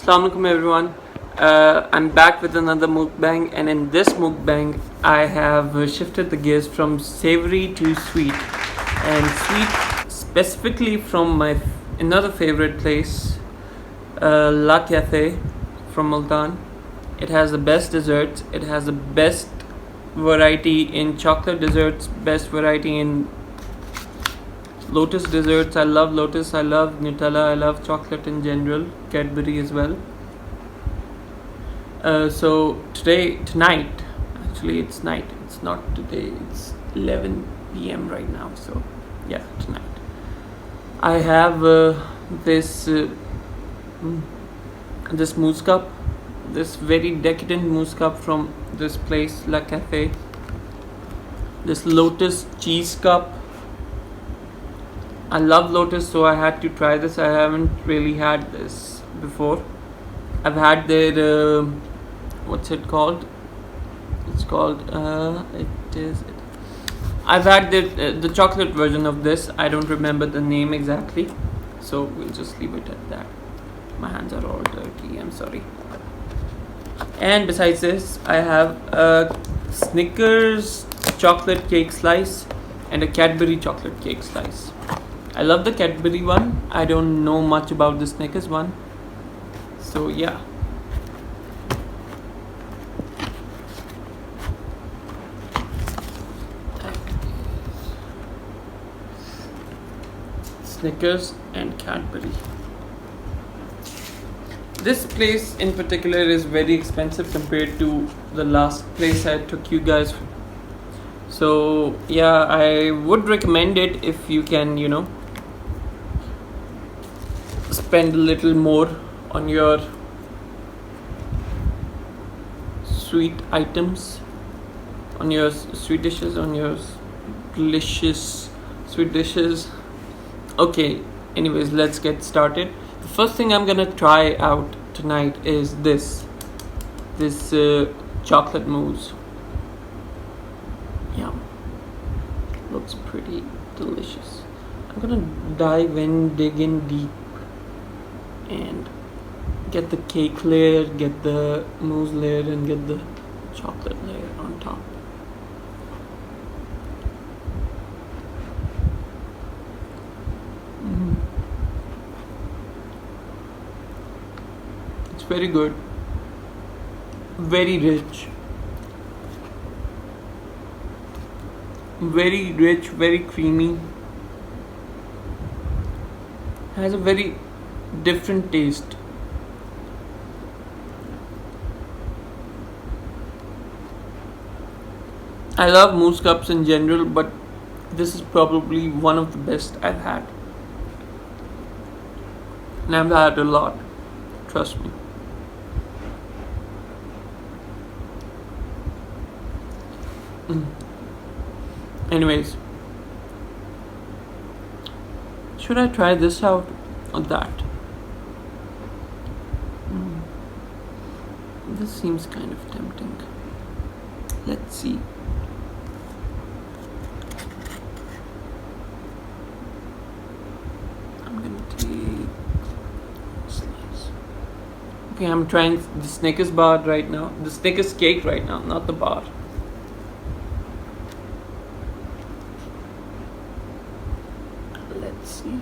Assalamu alaikum everyone. I'm back with another mukbang, and in this mukbang, I have shifted the gears from savory to sweet, and sweet specifically from my another favorite place, La Cafe from Multan. It has the best desserts. It has the best variety in chocolate desserts, best variety in Lotus desserts. I love Lotus, I love Nutella, I love chocolate in general, Cadbury as well. So tonight, actually it's night, it's not today, it's 11 p.m. right now. So yeah, tonight I have this mousse cup, this very decadent mousse cup from this place, La Cafe. This Lotus cheese cup. I love Lotus, so I had to try this. I haven't really had this before. I've had their what's it called? It's called I've had the chocolate version of this. I don't remember the name exactly, so we'll just leave it at that. My hands are all dirty. I'm sorry. And besides this, I have a Snickers chocolate cake slice and a Cadbury chocolate cake slice. I love the Cadbury one. I don't know much about the Snickers one. So yeah. Snickers and Cadbury. This place in particular is very expensive compared to the last place I took you guys. So yeah, I would recommend it if you can, spend a little more on your sweet items, on your sweet dishes, on your delicious sweet dishes. Okay, anyways, let's get started. The first thing I'm gonna try out tonight is this chocolate mousse. Yeah, looks pretty delicious. I'm gonna dig in deep and get the cake layer, get the mousse layer, and get the chocolate layer on top. It's very good, very rich, very creamy. Has a very different taste. I love mousse cups in general, but this is probably one of the best I've had. And I've had a lot, trust me. Anyways, should I try this out or that? This seems kind of tempting. Let's see. I'm gonna take a slice. Okay, I'm trying the Snickers bar right now. The Snickers cake right now, not the bar. Let's see.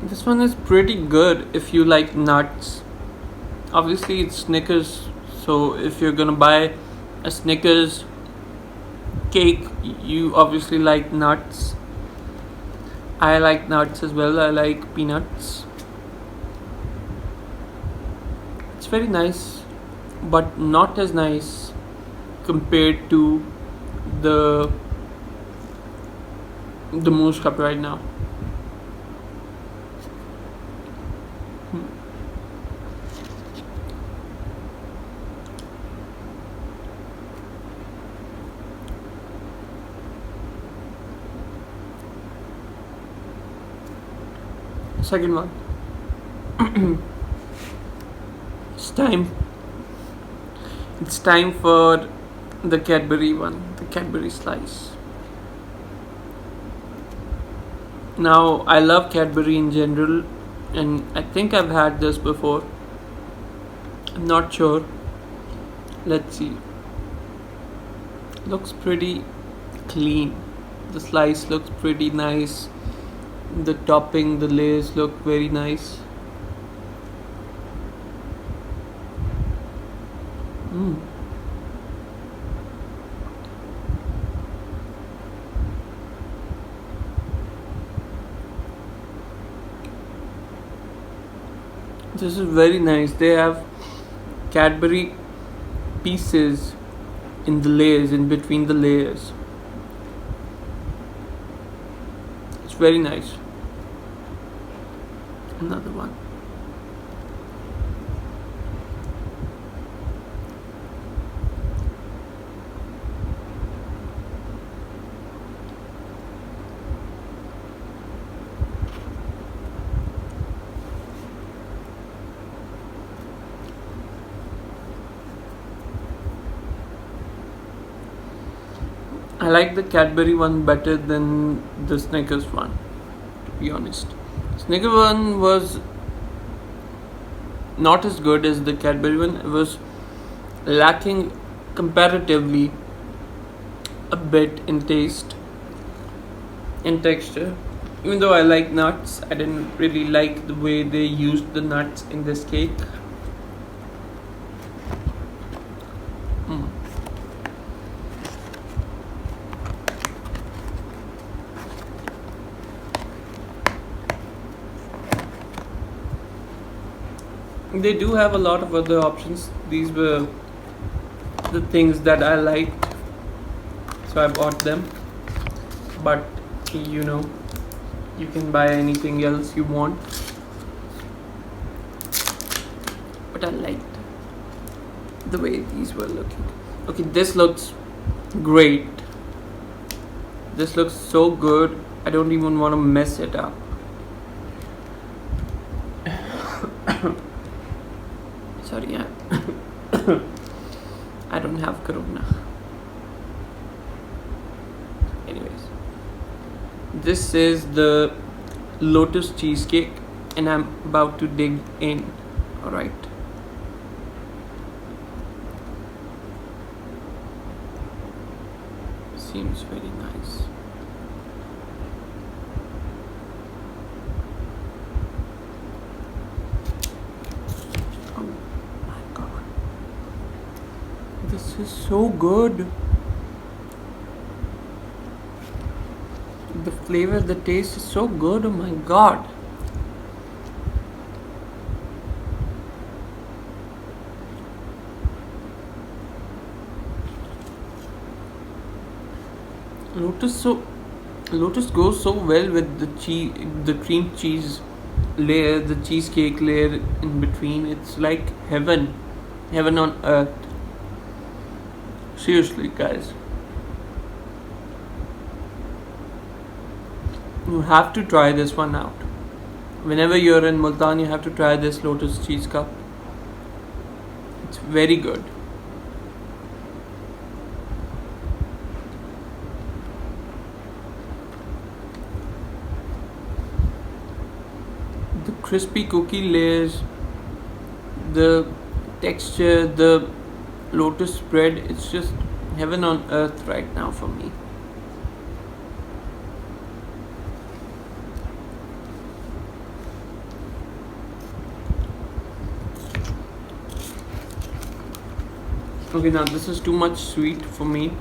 This one is pretty good if you like nuts. Obviously, it's Snickers, so if you're gonna buy a Snickers cake, you obviously like nuts. I like nuts as well. I like peanuts. It's very nice, but not as nice compared to the mousse cup right now. Second one. it's time it's time for the Cadbury one, the Cadbury slice. Now, I love Cadbury in general, and I think I've had this before. I'm not sure. Let's see. Looks pretty clean. The slice looks pretty nice. The topping, the layers look very nice. Mm. This is very nice. They have Cadbury pieces in the layers, in between the layers. It's very nice. Another one. I like the Cadbury one better than the Snickers one, to be honest. Snickers one was not as good as the Cadbury one. It was lacking comparatively a bit in taste and texture. Even though I like nuts, I didn't really like the way they used the nuts in this cake. They do have a lot of other options. These were the things that I liked, so I bought them. But you know, you can buy anything else you want. But I liked the way these were looking. Okay, this looks great. This looks so good. I don't even want to mess it up. Sorry, I don't have corona. Anyways, this is the lotus cheesecake, and I'm about to dig in. Alright. Seems very nice. This is so good. The flavor, the taste is so good. Oh my god. Lotus goes so well with the cream cheese layer, the cheesecake layer in between. It's like heaven on earth. Seriously, guys, you have to try this one out. Whenever you're in Multan, you have to try this lotus cheese cup. It's very good. The crispy cookie layers, the texture, the lotus spread, it's just heaven on earth right now for me. Okay, now this is too much sweet for me.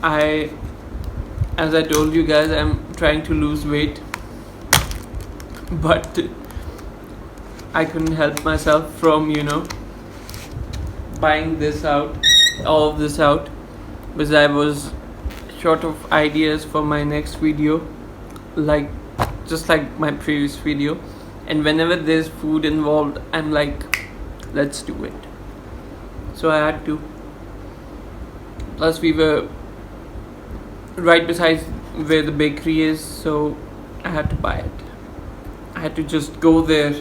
As I told you guys, I'm trying to lose weight, but I couldn't help myself from, buying all of this out, because I was short of ideas for my next video, just like my previous video. And whenever there's food involved, I'm like, let's do it. So I had to. Plus, we were right beside where the bakery is, so I had to buy it. I had to just go there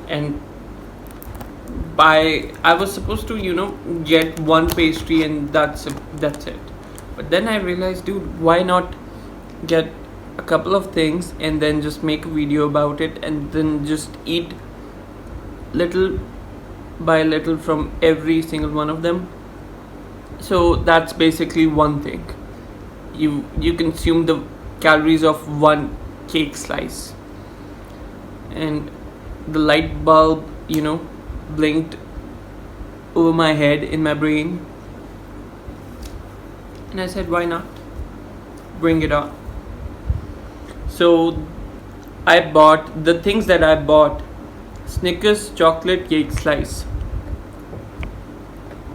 and buy. I was supposed to, get one pastry and that's it. But then I realized, dude, why not get a couple of things and then just make a video about it and then just eat little by little from every single one of them. So that's basically one thing. You consume the calories of one cake slice, and the light bulb, blinked over my head in my brain, and I said, why not? Bring it on. So I bought the things that I bought: Snickers chocolate cake slice.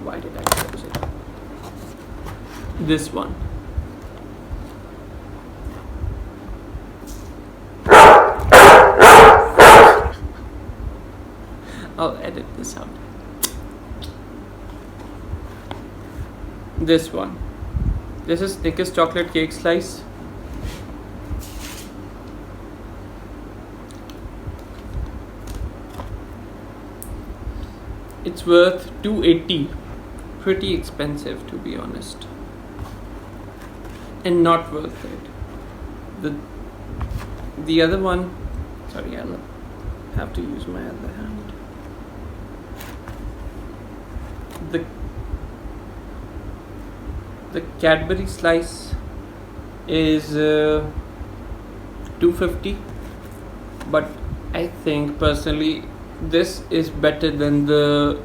Why did I close it? This one. I'll edit this out. This one. This is Snickers chocolate cake slice. It's worth $2.80. Pretty expensive, to be honest, and not worth it. The other one, sorry, I'll have to use my other hand. The Cadbury slice is $2.50, but I think personally this is better than the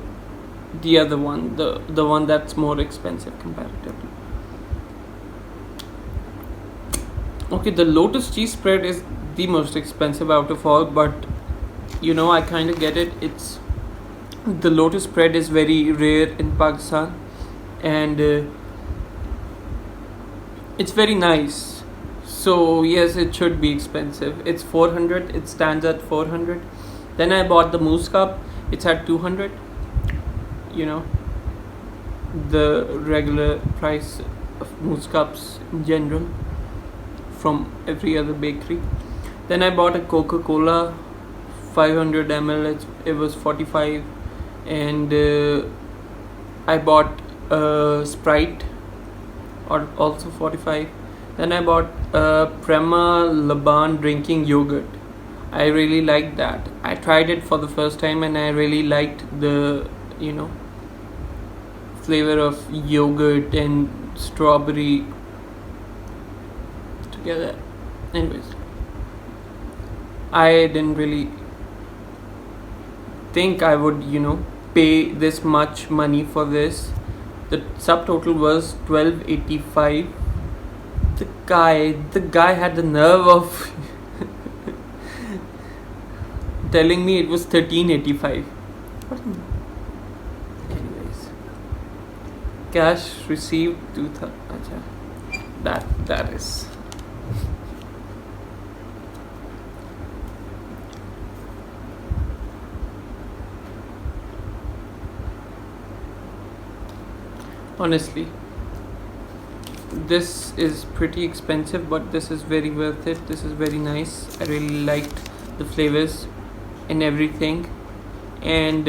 other one, the one that's more expensive comparatively. Okay, the Lotus cheese spread is the most expensive out of all, but I kind of get it. The Lotus spread is very rare in Pakistan, and it's very nice. So yes, it should be expensive. It's 400. It stands at 400. Then I bought the mousse cup. It's at 200. The regular price of mousse cups in general from every other bakery. Then I bought a Coca-Cola 500 ml. It was 45, and I bought a Sprite, or also 45. Then I bought a Prema Laban drinking yogurt. I really liked that. I tried it for the first time and I really liked the flavor of yogurt and strawberry together. Anyways, I didn't really think I would pay this much money for this. The subtotal was $12.85. The guy had the nerve of telling me it was $13.85. Anyways, cash received 2,000. That is. Honestly, this is pretty expensive, but this is very worth it. This is very nice. I really liked the flavors and everything, and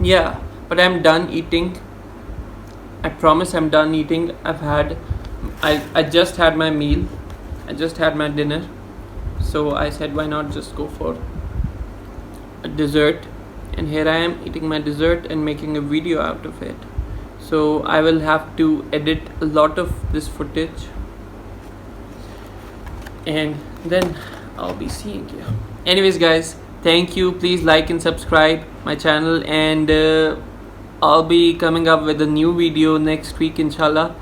yeah, but I'm done eating. I promise I'm done eating. I just had my meal. I just had my dinner, so I said, why not just go for a dessert? And here I am eating my dessert and making a video out of it. So I will have to edit a lot of this footage, and then I'll be seeing you. Anyways guys, thank you. Please like and subscribe my channel, and I'll be coming up with a new video next week, inshallah.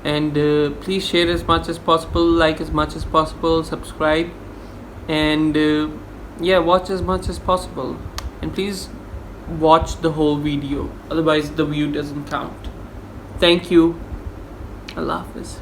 And please share as much as possible, like as much as possible, subscribe, and yeah, watch as much as possible. And please watch the whole video, otherwise the view doesn't count. Thank you. Allah Hafiz.